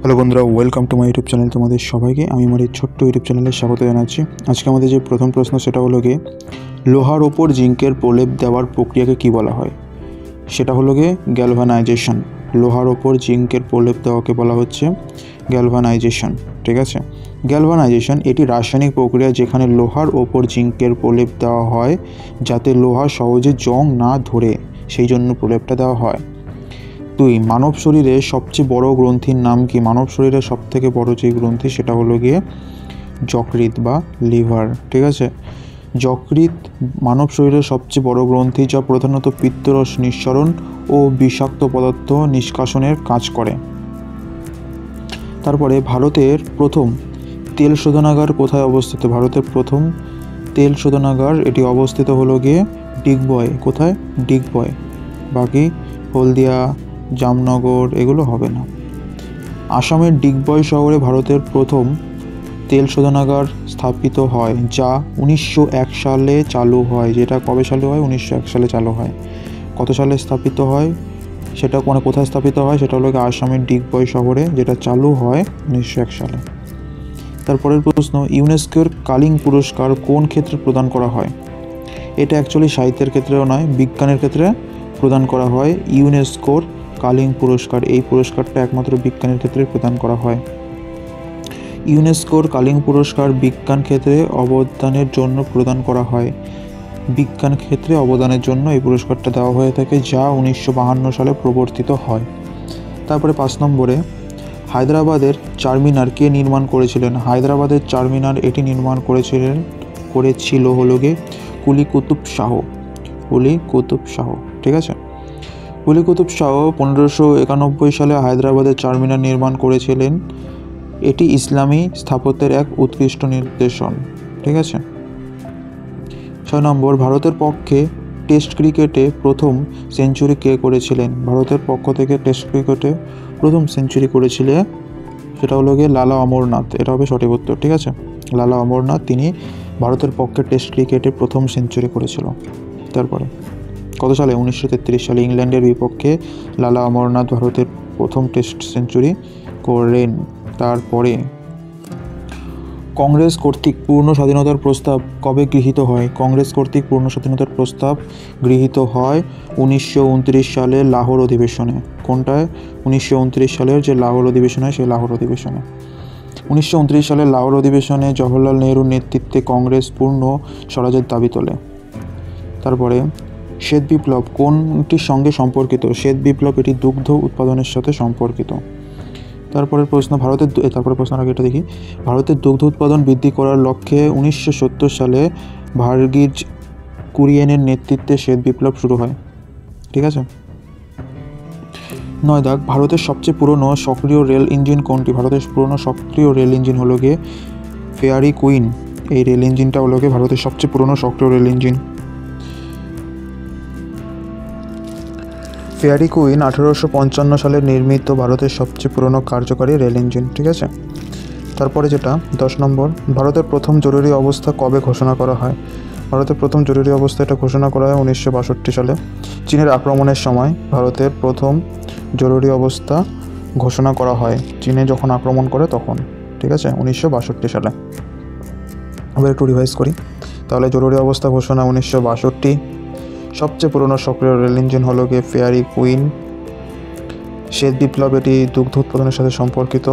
Hello বন্ধুরা, welcome to my YouTube channel. তোমাদের সবাইকে আমি আমার এই ছোট্ট ইউটিউব চ্যানেলে স্বাগত জানাচ্ছি। আজকে আমাদের যে প্রথম প্রশ্ন সেটা হলো গিয়ে লোহার ওপর জিঙ্কের প্রলেপ দেওয়ার প্রক্রিয়াকে কি বলা হয়? সেটা হলো গিয়ে গ্যালভানাইজেশন। লোহার ওপর জিঙ্কের প্রলেপ দেওয়াকে বলা হচ্ছে গ্যালভানাইজেশন। ঠিক আছে, গ্যালভানাইজেশন এটি রাসায়নিক প্রক্রিয়া যেখানে লোহার ওপর জিঙ্কের প্রলেপ দেওয়া হয় যাতে লোহা সহজে জং না ধরে, সেই জন্য প্রলেপটা দেওয়া হয়। 2. মানব শরীরের সবচেয়ে বড় গ্রন্থির নাম কি? মানব শরীরের সবথেকে বড় যে গ্রন্থি সেটা হলো গিয়ে যকৃৎ বা লিভার। ঠিক আছে, যকৃৎ মানব শরীরের সবচেয়ে বড় গ্রন্থি যা প্রধানত পিত্তরস নিঃসরণ ও বিষাক্ত পদার্থ নিষ্কাশনের কাজ করে। তারপরে ভারতের প্রথম তেল শোধনাগার কোথায় অবস্থিত? ভারতের প্রথম তেল শোধনাগার এটি অবস্থিত হলো গিয়ে ডিগবয়। কোথায়? ডিগবয়। বাকি হলদিয়া, জামনগর এগুলো হবে না। আসামের ডিগবয় শহরে ভারতের প্রথম তেল শোধনাগার স্থাপিত হয় যা 1901 সালে চালু হয়। যেটা কবে চালু হয়? 1901 সালে চালু হয়। কত সালে স্থাপিত হয় সেটা কোথায় স্থাপিত হয়? সেটা হলো আসামের ডিগবয় শহরে, যেটা চালু হয় 1901 সালে। তারপরের প্রশ্ন, ইউনেস্কোর কালিং পুরস্কার কোন ক্ষেত্রে প্রদান করা হয়? এটা অ্যাকচুয়ালি সাহিত্যের ক্ষেত্রেও নয়, বিজ্ঞানের ক্ষেত্রে প্রদান করা হয়। ইউনেস্কোর কালিং পুরস্কার, এই পুরস্কারটা একমাত্র বিজ্ঞানের ক্ষেত্রে প্রদান করা হয়। ইউনেস্কোর কালিং পুরস্কার বিজ্ঞান ক্ষেত্রে অবদানের জন্য প্রদান করা হয়। বিজ্ঞান ক্ষেত্রে অবদানের জন্য এই পুরস্কারটা দেওয়া হয়ে থাকে, যা 1952 সালে প্রবর্তিত হয়। তারপরে 5 নম্বরে, হায়দ্রাবাদের চারমিনার কে নির্মাণ করেছিলেন? হায়দ্রাবাদের চারমিনার এটি নির্মাণ করেছিল হলো গিয়ে কুলি কুতুব শাহ। কুলি কুতুব শাহ। ঠিক আছে, কুলি কুতুব শাহ 1591 সালে হায়দ্রাবাদের চারমিনার নির্মাণ করেছিলেন। এটি ইসলামী স্থাপত্যের এক উৎকৃষ্ট নিদর্শন। ঠিক আছে। 6 নম্বর, ভারতের পক্ষে টেস্ট ক্রিকেটে প্রথম সেঞ্চুরি কে করেছিলেন? ভারতের পক্ষ থেকে টেস্ট ক্রিকেটে প্রথম সেঞ্চুরি করেছিলেন সেটা হলো গিয়ে লালা অমরনাথ। এটা হবে সঠিক উত্তর। ঠিক আছে, লালা অমরনাথ তিনি ভারতের পক্ষে টেস্ট ক্রিকেটে প্রথম সেঞ্চুরি করেছিল। তারপরে কত সালে? 1933 সালে ইংল্যান্ডের বিপক্ষে লালা অমরনাথ ভারতের প্রথম টেস্ট সেঞ্চুরি করেন। তারপরে কংগ্রেস কর্তৃক পূর্ণ স্বাধীনতার প্রস্তাব কবে গৃহীত হয়? কংগ্রেস কর্তৃক পূর্ণ স্বাধীনতার প্রস্তাব গৃহীত হয় 1929 সালে লাহোর অধিবেশনে। কোনটায়? 1929 সালের যে লাহোর অধিবেশন হয় সেই লাহোর অধিবেশনে। 1929 সালের লাহোর অধিবেশনে জওহরলাল নেহরুর নেতৃত্বে কংগ্রেস পূর্ণ স্বরাজের দাবি তোলে। তারপরে শ্বেত বিপ্লব কোনটির সঙ্গে সম্পর্কিত? শ্বেত বিপ্লব এটি দুগ্ধ উৎপাদনের সাথে সম্পর্কিত। তারপরের প্রশ্ন, এটা দেখি। ভারতের দুগ্ধ উৎপাদন বৃদ্ধি করার লক্ষ্যে 1970 সালে ভার্গিজ কুরিয়েনের নেতৃত্বে শ্বেত বিপ্লব শুরু হয়। ঠিক আছে। 9 দাগ, ভারতের সবচেয়ে পুরনো সক্রিয় রেল ইঞ্জিন কোনটি? ভারতের পুরনো সক্রিয় রেল ইঞ্জিন হলো গিয়ে ফেয়ারি কুইন। এই রেল ইঞ্জিনটা হলো গিয়ে ভারতের সবচেয়ে পুরনো সক্রিয় রেল ইঞ্জিন। ফেয়ারি কুইন 1855 সালে নির্মিত ভারতের সবচেয়ে পুরনো কার্যকারী রেল ইঞ্জিন। ঠিক আছে। তারপরে যেটা 10 নম্বর, ভারতের প্রথম জরুরি অবস্থা কবে ঘোষণা করা হয়? ভারতের প্রথম জরুরি অবস্থা এটা ঘোষণা করা হয় 1962 সালে চীনের আক্রমণের সময়। ভারতের প্রথম জরুরি অবস্থা ঘোষণা করা হয় চীনে যখন আক্রমণ করে তখন। ঠিক আছে, 1962 সালে। আবার একটু রিভাইজ করি তাহলে। জরুরি অবস্থা ঘোষণা 1962। সবচেয়ে পুরনো সক্রিয় রেল ইঞ্জিন হলো গিয়ে ফেয়ারি কুইন। শ্বেত বিপ্লব এটি দুগ্ধ উৎপাদনের সাথে সম্পর্কিত।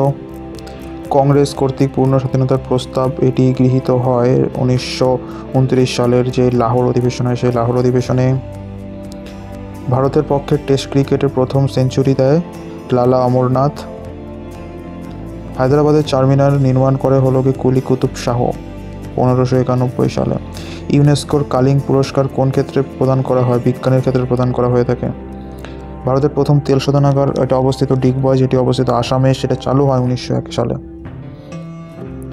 কংগ্রেস কর্তৃক পূর্ণ স্বাধীনতার প্রস্তাব এটি গৃহীত হয় 1929 সালের যে লাহোর অধিবেশন হয় সেই লাহোর অধিবেশনে। ভারতের পক্ষে টেস্ট ক্রিকেটের প্রথম সেঞ্চুরি দেয় লালা অমরনাথ। হায়দ্রাবাদের চারমিনার নির্মাণ করে হলো গিয়ে কুলি কুতুব শাহ 1591 সালে। ইউনেস্কোর কালিং পুরস্কার কোন ক্ষেত্রে প্রদান করা হয়? বিজ্ঞানের ক্ষেত্রে প্রদান করা হয়ে থাকে। ভারতের প্রথম তেল শোধনাগার এটা অবস্থিত ডিগবয়, যেটি অবস্থিত আসামে, সেটা চালু হয় 1901 সালে।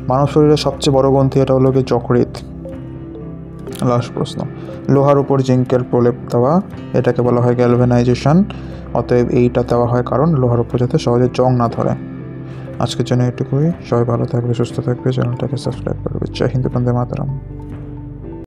মানব শরীরের সবচেয়ে বড় গ্রন্থি এটা হলো গিয়ে যকৃৎ। লাস্ট প্রশ্ন, লোহার উপর জিঙ্কের প্রলেপ দেওয়া এটাকে বলা হয় গ্যালভানাইজেশন। অতএব এইটা দেওয়া হয় কারণ লোহার উপর যাতে সহজে জং না ধরে। আজকের জন্য এটুকুই। সবাই ভালো থাকবে, সুস্থ থাকবে, চ্যানেলটাকে সাবস্ক্রাইব করবে। জয় হিন্দ, বন্দে মাতরম।